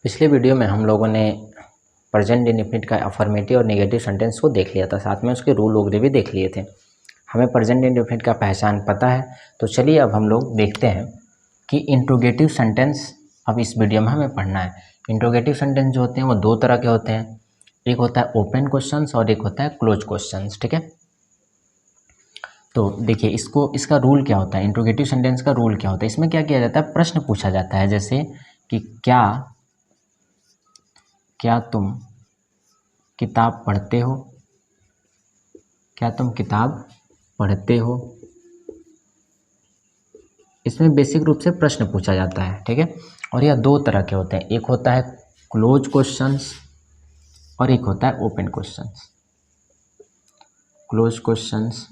पिछले वीडियो में हम लोगों ने प्रेजेंट इंडेफिनिट का अफर्मेटिव और नेगेटिव सेंटेंस को देख लिया था, साथ में उसके रूल वगैरह भी देख लिए थे। हमें प्रेजेंट इंडेफिनिट का पहचान पता है, तो चलिए अब हम लोग देखते हैं कि इंट्रोगेटिव सेंटेंस अब इस वीडियो में हमें पढ़ना है। इंट्रोगेटिव सेंटेंस जो होते हैं वो दो तरह के होते हैं, एक होता है ओपन क्वेश्चंस और एक होता है क्लोज क्वेश्चंस। ठीक है, तो देखिए इसका रूल क्या होता है। इंट्रोगेटिव सेंटेंस का रूल क्या होता है, इसमें क्या किया जाता है, प्रश्न पूछा जाता है, जैसे कि क्या तुम किताब पढ़ते हो, क्या तुम किताब पढ़ते हो। इसमें बेसिक रूप से प्रश्न पूछा जाता है। ठीक है, और यह दो तरह के होते हैं, एक होता है क्लोज क्वेश्चंस और एक होता है ओपन क्वेश्चंस। क्लोज क्वेश्चंस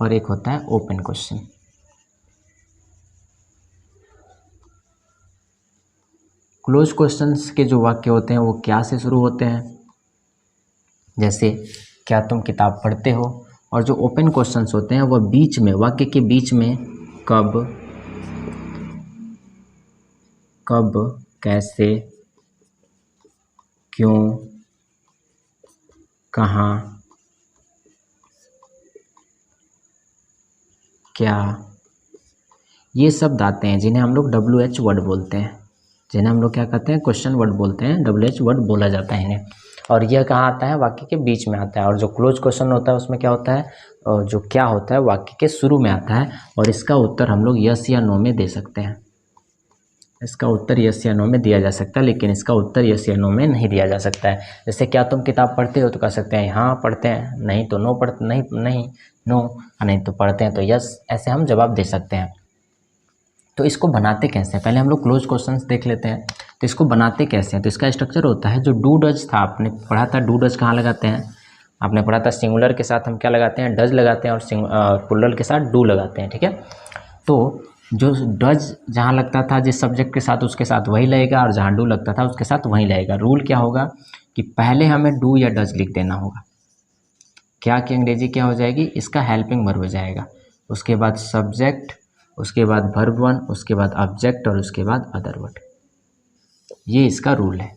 और एक होता है ओपन क्वेश्चन। क्लोज क्वेश्चंस के जो वाक्य होते हैं वो क्या से शुरू होते हैं, जैसे क्या तुम किताब पढ़ते हो, और जो ओपन क्वेश्चंस होते हैं वह बीच में, वाक्य के बीच में कब, कैसे, क्यों, कहाँ, क्या, ये शब्द आते हैं जिन्हें हम लोग WH वर्ड बोलते हैं, जिन्हें हम लोग क्या कहते हैं, क्वेश्चन वर्ड बोलते हैं। WH वर्ड बोला जाता है इन्हें, और यह कहाँ आता है, वाक्य के बीच में आता है। और जो क्लोज क्वेश्चन होता है उसमें क्या होता है, जो क्या होता है वाक्य के शुरू में आता है, और इसका उत्तर हम लोग यस या नो में दे सकते हैं। इसका उत्तर यस या नो में दिया जा सकता है, लेकिन इसका उत्तर यस या नो में नहीं दिया जा सकता है। जैसे क्या तुम किताब पढ़ते हो, तो कह सकते हैं हाँ पढ़ते हैं, नहीं तो नो पढ़ते, नहीं नो, नहीं तो पढ़ते हैं तो यस, ऐसे हम जवाब दे सकते हैं। तो इसको बनाते कैसे हैं, पहले हम लोग क्लोज क्वेश्चंस देख लेते हैं। तो इसको बनाते कैसे हैं, तो इसका स्ट्रक्चर होता है जो डू डज था, आपने पढ़ा था डू डज कहाँ लगाते हैं, आपने पढ़ा था सिंगुलर के साथ हम क्या लगाते हैं, डज लगाते हैं, और प्लुरल के साथ डू लगाते हैं। ठीक है, तो जो डज जहाँ लगता था जिस सब्जेक्ट के साथ, उसके साथ वही लगेगा, और जहाँ डू लगता था उसके साथ वही लगेगा। रूल क्या होगा कि पहले हमें डू या डज लिख देना होगा, क्या की अंग्रेजी क्या हो जाएगी, इसका हेल्पिंग वर्ब हो जाएगा, उसके बाद सब्जेक्ट, उसके बाद वर्ब वन, उसके बाद ऑब्जेक्ट, और उसके बाद अदर वर्ड। ये इसका रूल है।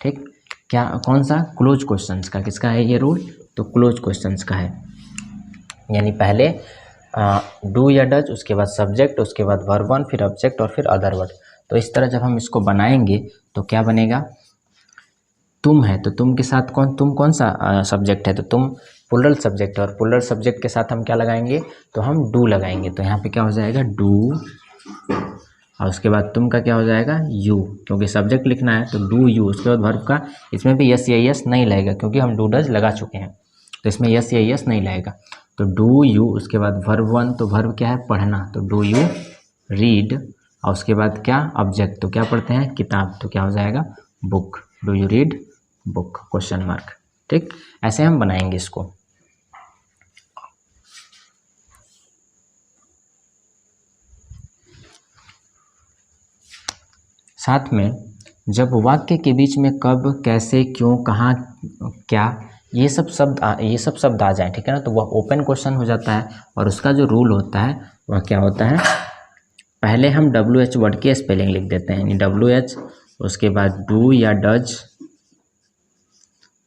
ठीक, क्या कौन सा, क्लोज क्वेश्चंस का, किसका है ये रूल, तो क्लोज क्वेश्चंस का है। यानी पहले डू या डज, उसके बाद सब्जेक्ट, उसके बाद वर्ब वन, फिर ऑब्जेक्ट, और फिर अदर वर्ड। तो इस तरह जब हम इसको बनाएंगे तो क्या बनेगा, तुम है तो तुम के साथ तुम कौन सा सब्जेक्ट है, तो तुम प्लुरल सब्जेक्ट है, और प्लुरल सब्जेक्ट के साथ हम क्या लगाएंगे, तो हम डू लगाएंगे। तो यहाँ पे क्या हो जाएगा, डू, और उसके बाद तुम का क्या हो जाएगा, यू, क्योंकि सब्जेक्ट लिखना है तो डू यू। उसके बाद वर्ब का, इसमें भी यस या यस नहीं लगेगा क्योंकि हम डू डज लगा चुके हैं, तो इसमें यस या यस नहीं लगेगा। तो डू यू, उसके बाद वर्ब वन, तो वर्ब क्या है, पढ़ना, तो डू यू रीड, और उसके बाद क्या, ऑब्जेक्ट, तो क्या पढ़ते हैं, किताब, तो क्या हो जाएगा, book, do you read book, question mark. ठीक, ऐसे हम बनाएंगे इसको। साथ में जब वाक्य के बीच में कब, कैसे, क्यों, कहाँ, क्या, ये सब शब्द आ जाए, ठीक है ना, तो वह ओपन क्वेश्चन हो जाता है। और उसका जो रूल होता है वह क्या होता है, पहले हम WH वर्ड की स्पेलिंग लिख देते हैं, यानी WH, उसके बाद डू या डज,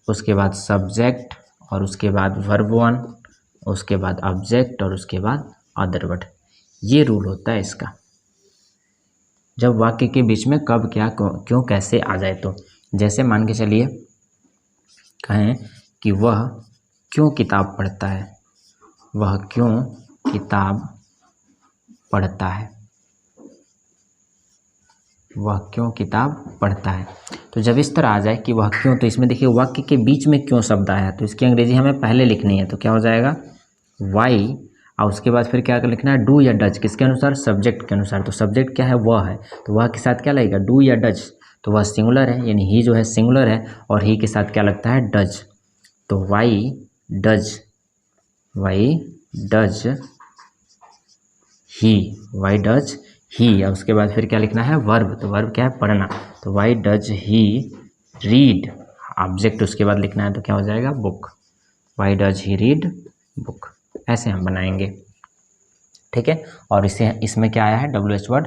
उसके बाद सब्जेक्ट, और उसके बाद वर्ब वन, उसके बाद ऑब्जेक्ट, और उसके बाद अदर वर्ड। ये रूल होता है इसका, जब वाक्य के बीच में कब, क्या, क्यों, कैसे आ जाए। तो जैसे मान के चलिए कहें कि वह क्यों किताब पढ़ता है, वह क्यों किताब पढ़ता है, वह क्यों किताब पढ़ता है। तो जब इस तरह आ जाए कि वह क्यों, तो इसमें देखिए वाक्य के बीच में क्यों शब्द आया, तो इसकी अंग्रेजी हमें पहले लिखनी है, तो क्या हो जाएगा, वाई, और उसके बाद फिर क्या लिखना है, डू या डज, किसके अनुसार, सब्जेक्ट के अनुसार। तो सब्जेक्ट क्या है, वह है, तो वह के साथ क्या लगेगा, डू या डज, तो वह सिंगुलर है, यानी ही जो है सिंगुलर है, और ही के साथ क्या लगता है, डज, तो वाई डज ही, और उसके बाद फिर क्या लिखना है, वर्ब, तो वर्ब क्या है, पढ़ना, तो why does he read, object उसके बाद लिखना है, तो क्या हो जाएगा, book, why does he read book. ऐसे हम बनाएंगे। ठीक है, और इसमें क्या आया है, WH वर्ड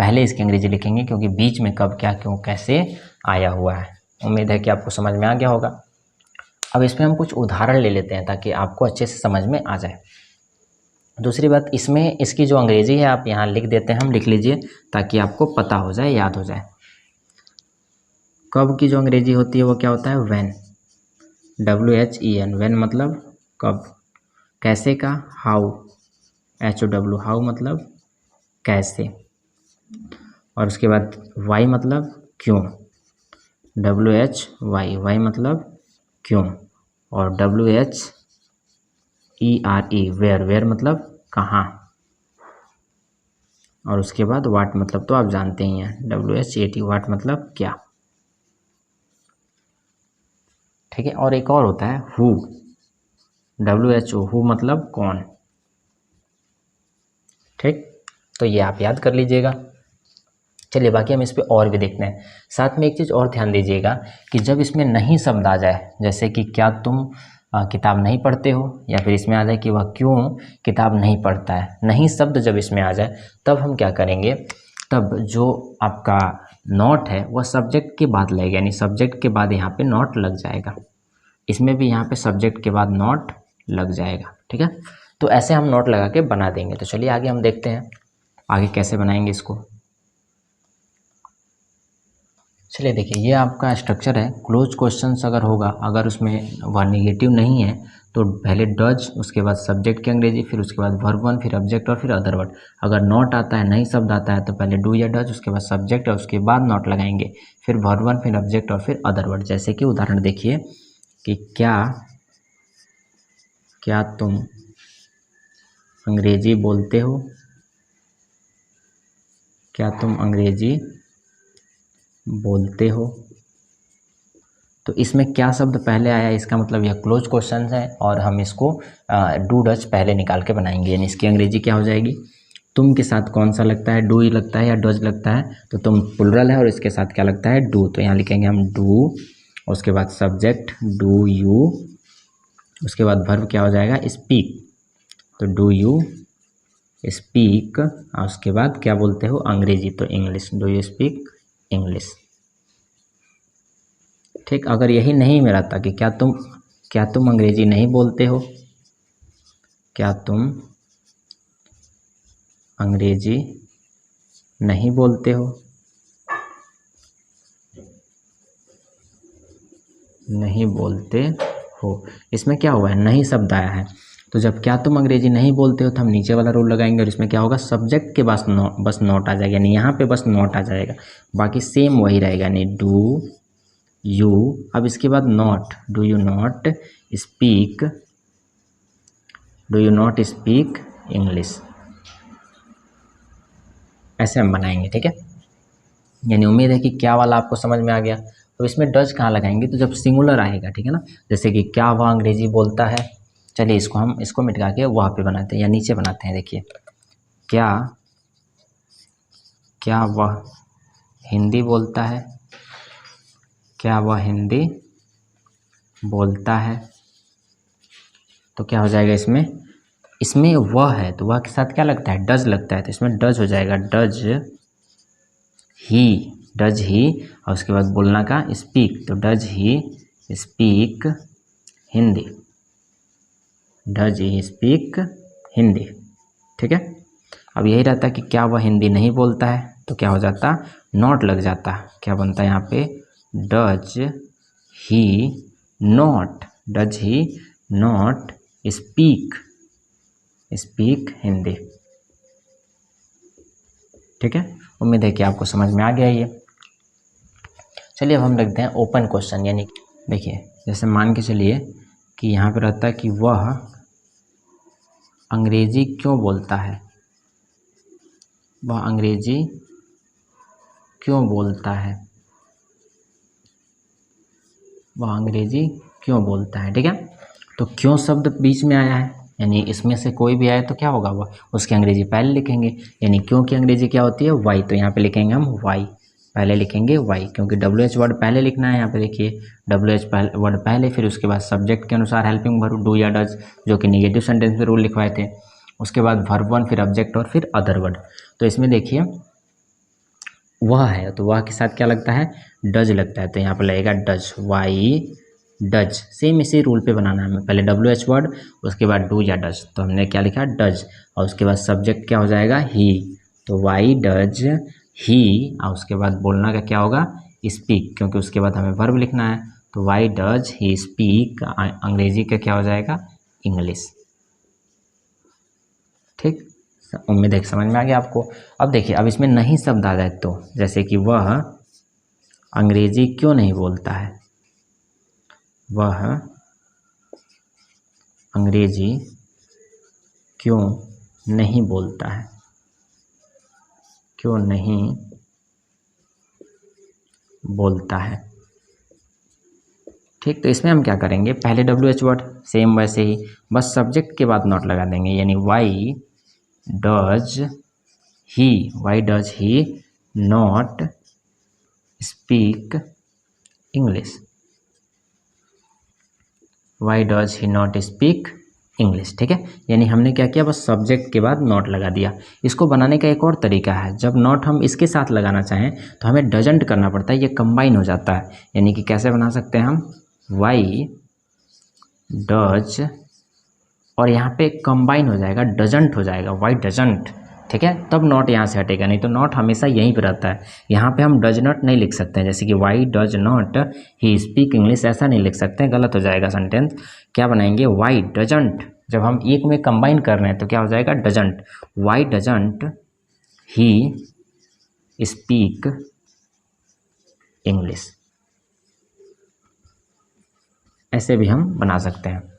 पहले इसकी अंग्रेजी लिखेंगे, क्योंकि बीच में कब, क्या, क्यों, कैसे आया हुआ है। उम्मीद है कि आपको समझ में आ गया होगा। अब इसमें हम कुछ उदाहरण ले लेते हैं ताकि आपको अच्छे से समझ में आ जाए। दूसरी बात, इसमें इसकी जो अंग्रेजी है आप यहाँ लिख देते हैं, हम लिख लीजिए ताकि आपको पता हो जाए, याद हो जाए। कब की जो अंग्रेजी होती है वो क्या होता है, व्हेन, WHEN, व्हेन मतलब कब। कैसे का, हाउ, HOW, हाउ मतलब कैसे। और उसके बाद वाई मतलब क्यों, WHY, वाई मतलब क्यों। और WHERE, वेयर, वेयर मतलब कहाँ। और उसके बाद वाट मतलब तो आप जानते ही हैं, WHAT, वाट मतलब क्या। ठीक है। और एक और होता है हु, WHO, हु मतलब कौन। ठीक, तो ये आप याद कर लीजिएगा। चलिए बाकी हम इस पे और भी देखते हैं। साथ में एक चीज़ और ध्यान दीजिएगा कि जब इसमें नहीं शब्द आ जाए, जैसे कि क्या तुम किताब नहीं पढ़ते हो, या फिर इसमें आ जाए कि वह क्यों किताब नहीं पढ़ता है, नहीं शब्द जब इसमें आ जाए तब हम क्या करेंगे, तब जो आपका नॉट है वह सब्जेक्ट के बाद लगेगा, यानी सब्जेक्ट के बाद यहाँ पे नॉट लग जाएगा। इसमें भी यहाँ पे सब्जेक्ट के बाद नॉट लग जाएगा। ठीक है, तो ऐसे हम नोट लगा के बना देंगे। तो चलिए आगे हम देखते हैं आगे कैसे बनाएंगे इसको। चलिए देखिए, ये आपका स्ट्रक्चर है। क्लोज क्वेश्चंस अगर होगा, अगर उसमें वह निगेटिव नहीं है तो पहले डज, उसके बाद सब्जेक्ट की अंग्रेजी, फिर उसके बाद वर्ब वन, फिर ऑब्जेक्ट और फिर अदर वर्ड। अगर नॉट आता है, नहीं शब्द आता है, तो पहले डू या डज, उसके बाद सब्जेक्ट और उसके बाद नॉट लगाएंगे, फिर वर्ब वन, फिर ऑब्जेक्ट और फिर अदर वर्ड। जैसे कि उदाहरण देखिए कि क्या तुम अंग्रेजी बोलते हो, क्या तुम अंग्रेजी बोलते हो। तो इसमें क्या शब्द पहले आया, इसका मतलब यह क्लोज क्वेश्चन है और हम इसको डू डज पहले निकाल के बनाएंगे, यानी इसकी अंग्रेजी क्या हो जाएगी। तुम के साथ कौन सा लगता है, डू ही लगता है या डज लगता है, तो तुम प्लुरल है और इसके साथ क्या लगता है, डू। तो यहाँ लिखेंगे हम डू, उसके बाद सब्जेक्ट डू यू, उसके बाद वर्ब क्या हो जाएगा, स्पीक, तो डू यू स्पीक, और उसके बाद क्या बोलते हो, अंग्रेजी, तो English, do you speak English. ठीक, अगर यही नहीं मेरा था कि क्या तुम अंग्रेजी नहीं बोलते हो, क्या तुम अंग्रेजी नहीं बोलते हो, नहीं बोलते हो, इसमें क्या हुआ है, नहीं शब्द आया है। तो जब क्या तुम अंग्रेजी नहीं बोलते हो तो हम नीचे वाला रूल लगाएंगे और इसमें क्या होगा, सब्जेक्ट के बस नॉट आ जाएगा, यानी यहाँ पे बस नॉट आ जाएगा, बाकी सेम वही रहेगा, यानी डू यू। अब इसके बाद not, do you not speak English, ऐसे हम बनाएंगे। ठीक है, यानी उम्मीद है कि क्या वाला आपको समझ में आ गया। तो इसमें डज कहाँ लगाएंगे, तो जब सिंगुलर आएगा, ठीक है ना, जैसे कि क्या वह अंग्रेजी बोलता है। चलिए इसको मिटा के वहाँ पे बनाते हैं या नीचे बनाते हैं। देखिए, क्या वह हिंदी बोलता है, क्या वह हिंदी बोलता है, तो क्या हो जाएगा, इसमें वह है तो वह के साथ क्या लगता है, डज लगता है, तो इसमें डज हो जाएगा, डज ही, और उसके बाद बोलना का स्पीक, तो does he speak Hindi, does he speak Hindi. ठीक है, अब यही रहता है कि क्या वह हिंदी नहीं बोलता है, तो क्या हो जाता, नॉट लग जाता, क्या बनता है यहाँ पे, does he not speak Hindi. ठीक है, उम्मीद है कि आपको समझ में आ गया ये। चलिए अब हम लिखते हैं ओपन क्वेश्चन, यानी देखिए जैसे मान के चलिए कि यहाँ पे रहता है कि वह अंग्रेजी क्यों बोलता है, वह अंग्रेजी क्यों बोलता है, वह अंग्रेजी क्यों बोलता है। ठीक है, तो क्यों शब्द बीच में आया है, यानी इसमें से कोई भी आए तो क्या होगा, वह उसकी अंग्रेजी पहले लिखेंगे, यानी क्यों की अंग्रेजी क्या होती है, वाई, तो यहाँ पे लिखेंगे हम वाई, पहले लिखेंगे वाई, क्योंकि WH वर्ड पहले लिखना है। यहाँ पे देखिए WH वर्ड पहले, फिर उसके बाद सब्जेक्ट के अनुसार हेल्पिंग वर्ब डू या डज, जो कि निगेटिव सेंटेंस में रूल लिखवाए थे, उसके बाद वर्ब वन, फिर ऑब्जेक्ट और फिर अदर वर्ड। तो इसमें देखिए वह है तो वह के साथ क्या लगता है, डज लगता है, तो यहाँ पर लगेगा डज, वाई डज। सेम इसी रूल पे बनाना है हमें, पहले डब्ल्यू एच वर्ड, उसके बाद डू या डज, तो हमने क्या लिखा डज, और उसके बाद सब्जेक्ट क्या हो जाएगा ही, तो वाई डज ही, और उसके बाद बोलना का क्या होगा स्पीक, क्योंकि उसके बाद हमें वर्ब लिखना है, तो वाई डज ही स्पीक, अंग्रेजी का क्या हो जाएगा इंग्लिश। ठीक, उम्मीद है समझ में आ गया आपको। अब देखिए, अब इसमें नहीं शब्द आ जाए तो, जैसे कि वह अंग्रेजी क्यों नहीं बोलता है, वह अंग्रेजी क्यों नहीं बोलता है, क्यों नहीं बोलता है। ठीक, तो इसमें हम क्या करेंगे, पहले डब्ल्यू एच वर्ड सेम वैसे ही, बस सब्जेक्ट के बाद नॉट लगा देंगे, यानी why does he not speak English, why does he not speak English. ठीक है, यानी हमने क्या किया, बस सब्जेक्ट के बाद नॉट लगा दिया। इसको बनाने का एक और तरीका है, जब नॉट हम इसके साथ लगाना चाहें तो हमें डजंट करना पड़ता है, ये कंबाइन हो जाता है। यानी कि कैसे बना सकते हैं हम, वाई डज, और यहाँ पे कंबाइन हो जाएगा, डजंट हो जाएगा, वाई डजंट। ठीक है, तब नॉट यहाँ से हटेगा, नहीं तो नॉट हमेशा यहीं पे रहता है। यहाँ पे हम डज नॉट नहीं लिख सकते हैं, जैसे कि why does not he speak English, ऐसा नहीं लिख सकते हैं, गलत हो जाएगा सेंटेंस। क्या बनाएंगे, वाई डजंट, जब हम एक में कंबाइन कर रहे हैं तो क्या हो जाएगा doesn't, why doesn't he speak English, ऐसे भी हम बना सकते हैं।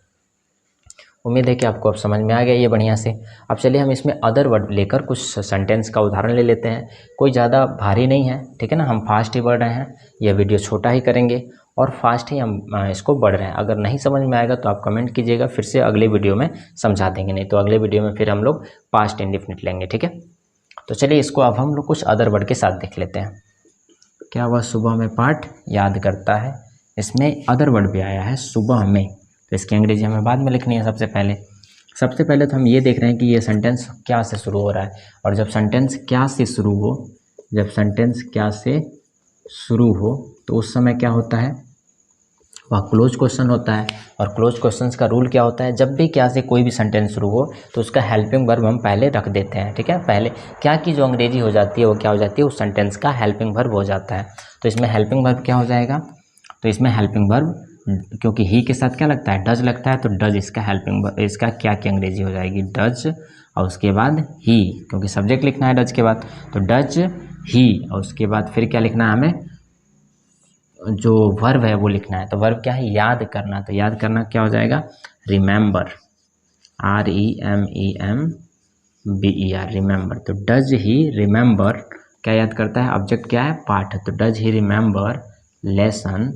उम्मीद है कि आपको अब समझ में आ गया ये बढ़िया से। अब चलिए हम इसमें अदर वर्ड लेकर कुछ सेंटेंस का उदाहरण ले लेते हैं, कोई ज़्यादा भारी नहीं है, ठीक है ना, हम फास्ट ही बढ़ रहे हैं, यह वीडियो छोटा ही करेंगे और फास्ट ही हम इसको बढ़ रहे हैं। अगर नहीं समझ में आएगा तो आप कमेंट कीजिएगा, फिर से अगले वीडियो में समझा देंगे, नहीं तो अगले वीडियो में फिर हम लोग पास्ट इंडेफिनिट लेंगे। ठीक है, तो चलिए इसको अब हम लोग कुछ अदर वर्ड के साथ देख लेते हैं। क्या वह सुबह में पाठ याद करता है, इसमें अदर वर्ड भी आया है सुबह में, तो इसकी अंग्रेजी हमें बाद में लिखनी है। सबसे पहले तो हम ये देख रहे हैं कि ये सेंटेंस क्या से शुरू हो रहा है, और जब सेंटेंस क्या से शुरू हो तो उस समय क्या होता है, वह क्लोज क्वेश्चन होता है। और क्लोज क्वेश्चंस का रूल क्या होता है, जब भी क्या से कोई भी सेंटेंस शुरू हो तो उसका हेल्पिंग वर्ब हम पहले रख देते हैं। ठीक है, पहले क्या की जो अंग्रेजी हो जाती है वो क्या हो जाती है, उस सेंटेंस का हेल्पिंग वर्ब हो जाता है। तो इसमें हेल्पिंग वर्ब क्या हो जाएगा, तो इसमें हेल्पिंग वर्ब, क्योंकि ही के साथ क्या लगता है, डज लगता है, तो डज इसका हेल्पिंग वर्ब, इसका क्या की अंग्रेजी हो जाएगी डज, और उसके बाद ही, क्योंकि सब्जेक्ट लिखना है डज के बाद, तो डज ही, और उसके बाद फिर क्या लिखना है हमें, जो वर्ब है वो लिखना है। तो वर्ब क्या है, याद करना, तो याद करना क्या हो जाएगा रिमेंबर, REMEMBER, रिमेंबर। तो डज ही रिमेंबर क्या याद करता है, ऑब्जेक्ट क्या है पाठ, तो डज ही रिमेंबर लेसन,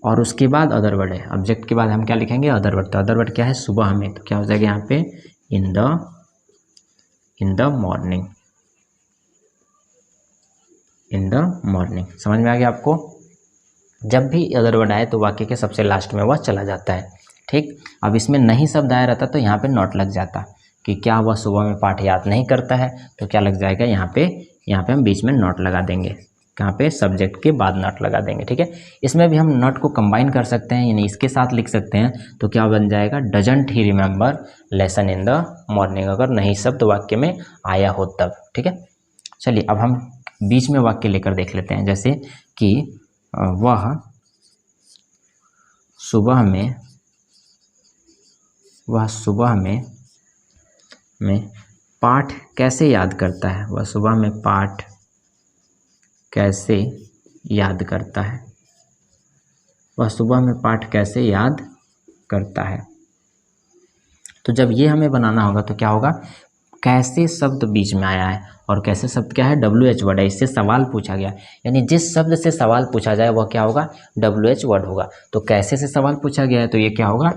और उसके बाद अदर वर्ड है, ऑब्जेक्ट के बाद हम क्या लिखेंगे अदर वर्ड, तो अदर वर्ड क्या है सुबह में, तो क्या हो जाएगा यहाँ पे in the morning, in the morning. समझ में आ गया आपको। जब भी अदर वर्ड आए तो वाक्य के सबसे लास्ट में वह चला जाता है। ठीक, अब इसमें नहीं शब्द आया रहता तो यहाँ पे नॉट लग जाता, कि क्या वह सुबह में पाठ याद नहीं करता है, तो क्या लग जाएगा यहाँ पे हम बीच में नॉट लगा देंगे, कहाँ पे सब्जेक्ट के बाद नॉट लगा देंगे। ठीक है, इसमें भी हम नॉट को कंबाइन कर सकते हैं, यानी इसके साथ लिख सकते हैं, तो क्या बन जाएगा doesn't he remember lesson in the morning, अगर नहीं शब्द वाक्य में आया हो तब। ठीक है, चलिए अब हम बीच में वाक्य लेकर देख लेते हैं, जैसे कि वह सुबह में पाठ कैसे याद करता है, वह सुबह में पाठ कैसे याद करता है, वह सुबह में पाठ कैसे याद करता है। तो जब ये हमें बनाना होगा तो क्या होगा, कैसे शब्द बीच में आया है, और कैसे शब्द क्या है WH वर्ड है, इससे सवाल पूछा गया, यानी जिस शब्द से सवाल पूछा जाए वह क्या होगा WH वर्ड होगा। तो कैसे से सवाल पूछा गया है तो ये क्या होगा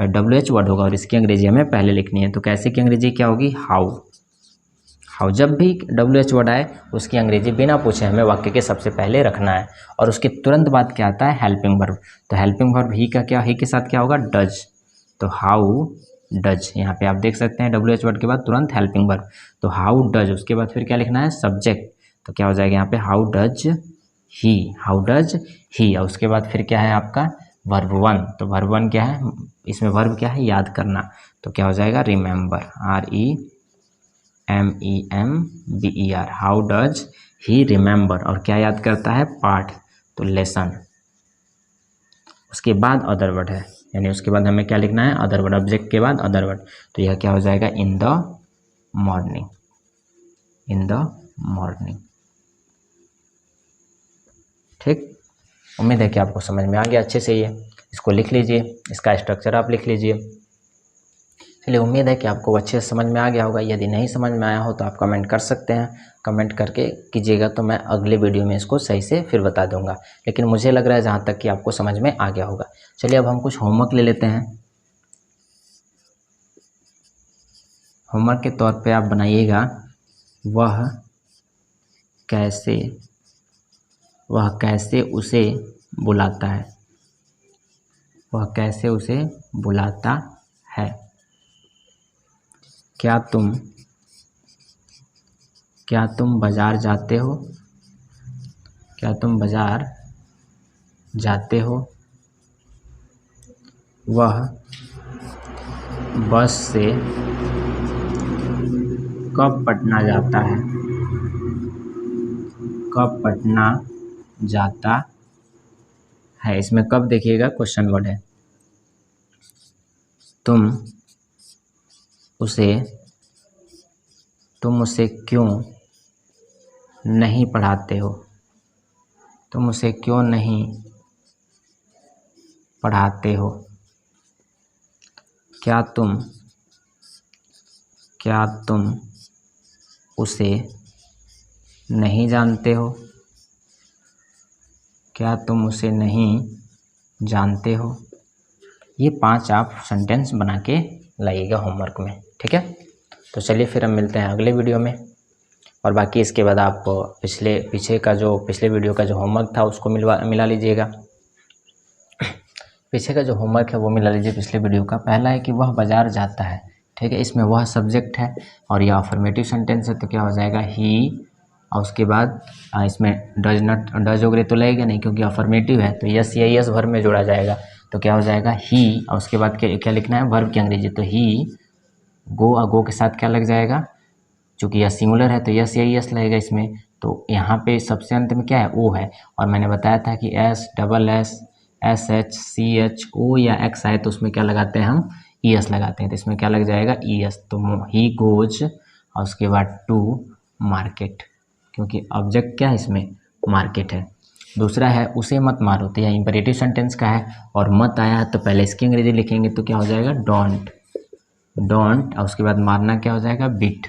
WH वर्ड होगा, और इसकी अंग्रेजी हमें पहले लिखनी है। तो कैसे की अंग्रेजी क्या होगी हाउ। जब भी WH वर्ड आए उसकी अंग्रेजी बिना पूछे हमें वाक्य के सबसे पहले रखना है, और उसके तुरंत बाद क्या आता है हेल्पिंग वर्ब। तो हेल्पिंग वर्ब ही का क्या, ही के साथ क्या होगा डज, तो हाउ डज, यहाँ पे आप देख सकते हैं WH वर्ड के बाद तुरंत हेल्पिंग वर्ब, तो हाउ डज, उसके बाद फिर क्या लिखना है सब्जेक्ट, तो क्या हो जाएगा यहाँ पे हाउ डज ही, और उसके बाद फिर क्या है आपका वर्ब वन। तो वर्ब वन क्या है, इसमें वर्ब क्या है, याद करना। तो क्या हो जाएगा remember, REMEMBER, how does he remember, और क्या याद करता है, पाठ, तो लेसन। उसके बाद अदर वर्ड है, यानी उसके बाद हमें क्या लिखना है, अदर वर्ड, ऑब्जेक्ट के बाद अदर वर्ड। तो यह क्या हो जाएगा, इन द मॉर्निंग, ठीक। उम्मीद है कि आपको समझ में आ गया अच्छे से। ये इसको लिख लीजिए, इसका स्ट्रक्चर आप लिख लीजिए। चलिए, उम्मीद है कि आपको अच्छे से समझ में आ गया होगा। यदि नहीं समझ में आया हो तो आप कमेंट कर सकते हैं, कमेंट करके कीजिएगा तो मैं अगले वीडियो में इसको सही से फिर बता दूंगा। लेकिन मुझे लग रहा है जहाँ तक कि आपको समझ में आ गया होगा। चलिए, अब हम कुछ होमवर्क ले लेते हैं। होमवर्क के तौर पे आप बनाइएगा, वह कैसे उसे बुलाता है, वह कैसे उसे बुलाता है। क्या तुम बाजार जाते हो, क्या तुम बाजार जाते हो। वह बस से कब पटना जाता है, कब पटना जाता है। इसमें कब देखिएगा क्वेश्चन वर्ड है। तुम उसे क्यों नहीं पढ़ाते हो, तुम उसे क्यों नहीं पढ़ाते हो। क्या तुम उसे नहीं जानते हो, क्या तुम उसे नहीं जानते हो। ये 5 आप सेंटेंस बना के लाइएगा होमवर्क में, ठीक है। तो चलिए फिर हम मिलते हैं अगले वीडियो में, और बाकी इसके बाद आप पिछले वीडियो का जो होमवर्क था उसको मिला लीजिएगा। पीछे का जो होमवर्क है वो मिला लीजिए पिछले वीडियो का। पहला है कि वह बाजार जाता है, ठीक है। इसमें वह सब्जेक्ट है और यह अफर्मेटिव सेंटेंस है, तो क्या हो जाएगा ही, और उसके बाद इसमें डज वगैरह तो लगेगा नहीं क्योंकि अफर्मेटिव है, तो यस या यस वर्ब में जोड़ा जाएगा। तो क्या हो जाएगा ही, और उसके बाद क्या लिखना है, वर्ब की अंग्रेजी। तो ही गो, और गो के साथ क्या लग जाएगा, चूँकि यह सिंगुलर है तो यस या यस लगेगा इसमें। तो यहाँ पे सबसे अंत में क्या है, ओ है, और मैंने बताया था कि SSSHCHO या एक्स आए तो उसमें क्या लगाते हैं हम, ES लगाते हैं। तो इसमें क्या लग जाएगा, ES। तो ही गोज, और उसके बाद टू मार्केट, क्योंकि ऑब्जेक्ट क्या है इसमें, मार्केट है। दूसरा है उसे मत मारो, तो यह इंपेरेटिव सेंटेंस का है, और मत आया तो पहले इसकी अंग्रेजी लिखेंगे तो क्या हो जाएगा, डोंट, और उसके बाद मारना क्या हो जाएगा, बिट।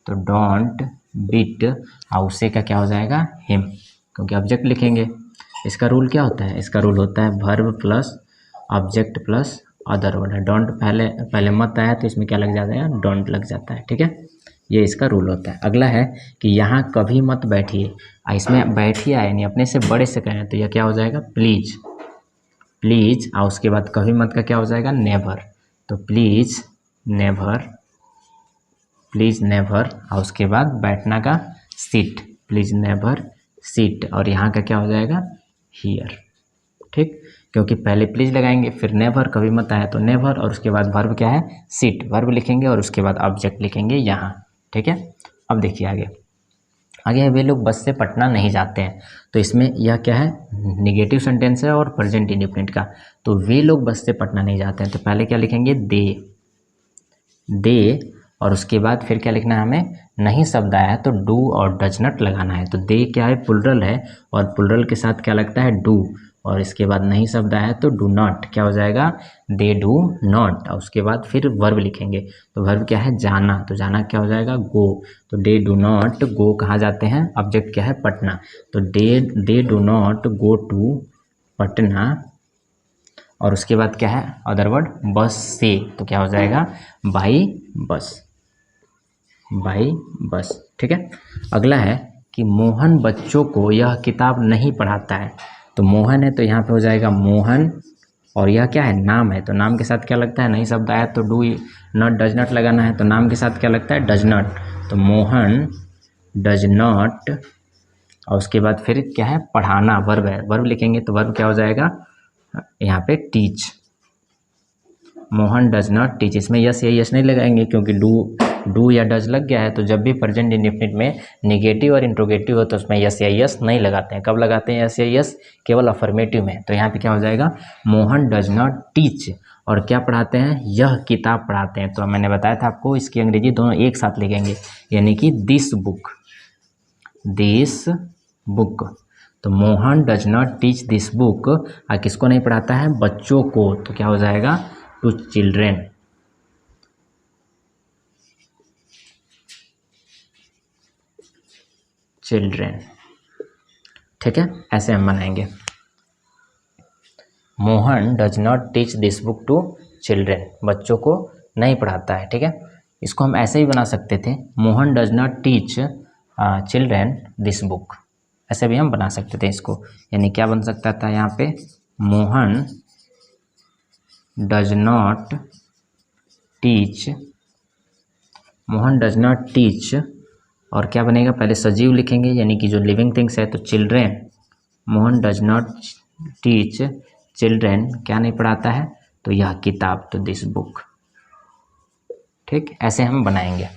तो डोंट बिट, और उसे का क्या हो जाएगा, हिम, क्योंकि ऑब्जेक्ट लिखेंगे। इसका रूल क्या होता है, इसका रूल होता है verb plus object plus other word है। डोंट पहले मत आया तो इसमें क्या लग जाता है, डोंट लग जाता है, ठीक है। ये इसका रूल होता है। अगला है कि यहाँ कभी मत बैठिए, इसमें बैठिए यानी अपने से बड़े से कहें तो यह क्या हो जाएगा, प्लीज, और उसके बाद कभी मत का क्या हो जाएगा, नेवर। तो प्लीज नेवर, और उसके बाद बैठना का सिट, प्लीज नेवर सिट, और यहाँ का क्या हो जाएगा, हियर, ठीक। क्योंकि पहले प्लीज लगाएंगे, फिर नेवर, कभी मत आया तो नेवर, और उसके बाद वर्ब क्या है, सिट, वर्ब लिखेंगे, और उसके बाद ऑब्जेक्ट लिखेंगे यहाँ, ठीक है। अब देखिए आगे वे लोग बस से पटना नहीं जाते हैं। तो इसमें यह क्या है, निगेटिव सेंटेंस है और प्रेजेंट इंडिफिनिट का। तो वे लोग बस से पटना नहीं जाते हैं, तो पहले क्या लिखेंगे, दे, और उसके बाद फिर क्या लिखना है हमें, नहीं शब्द आया है तो डू और डज नॉट लगाना है। तो दे क्या है, प्लुरल है, और प्लुरल के साथ क्या लगता है, डू, और इसके बाद नहीं शब्द आया है तो डू नॉट, क्या हो जाएगा, दे डू नॉट, और उसके बाद फिर वर्ब लिखेंगे। तो वर्ब क्या है, जाना, तो जाना क्या हो जाएगा, गो। तो दे डू नॉट गो कहाँ जाते हैं, ऑब्जेक्ट क्या है, पटना। तो they do not go to Patna, और उसके बाद क्या है, अदर वर्ड बस से, तो क्या हो जाएगा, बाई बस, ठीक है। अगला है कि मोहन बच्चों को यह किताब नहीं पढ़ाता है। तो मोहन है तो यहाँ पे हो जाएगा मोहन, और यह क्या है, नाम है, तो नाम के साथ क्या लगता है, नहीं शब्द आया तो डू नॉट डज नॉट लगाना है। तो नाम के साथ क्या लगता है, डज नॉट। तो मोहन डज नॉट और उसके बाद फिर क्या है, पढ़ाना वर्ब है, वर्ब लिखेंगे तो वर्ब क्या हो जाएगा यहाँ पे teach. Mohan does not teach, इसमें यस या यस नहीं लगाएंगे क्योंकि डू या डज लग गया है। तो जब भी प्रेजेंट इंडेफिनिट में निगेटिव और इंट्रोगेटिव हो तो उसमें यस या यस नहीं लगाते हैं। कब लगाते हैं यस या यस? केवल अफर्मेटिव में। तो यहाँ पे क्या हो जाएगा, मोहन डज नॉट टीच। और क्या पढ़ाते हैं? यह किताब पढ़ाते हैं। तो मैंने बताया था आपको इसकी अंग्रेजी दोनों एक साथ लिखेंगे, यानी कि दिस बुक, दिस बुक। तो Mohan does not teach this book, किसको नहीं पढ़ाता है? बच्चों को। तो क्या हो जाएगा, टू चिल्ड्रेन। चिल्ड्रेन, ठीक है, ऐसे हम बनाएंगे। Mohan does not teach this book to children, बच्चों को नहीं पढ़ाता है, ठीक है। इसको हम ऐसे ही बना सकते थे, Mohan does not teach children this book, ऐसे भी हम बना सकते थे इसको। यानी क्या बन सकता था यहाँ पे, Mohan does not teach, Mohan does not teach, और क्या बनेगा, पहले सजीव लिखेंगे यानी कि जो लिविंग थिंग्स है, तो children, Mohan does not teach children, क्या नहीं पढ़ाता है, तो यह किताब, तो दिस बुक, ठीक, ऐसे हम बनाएंगे।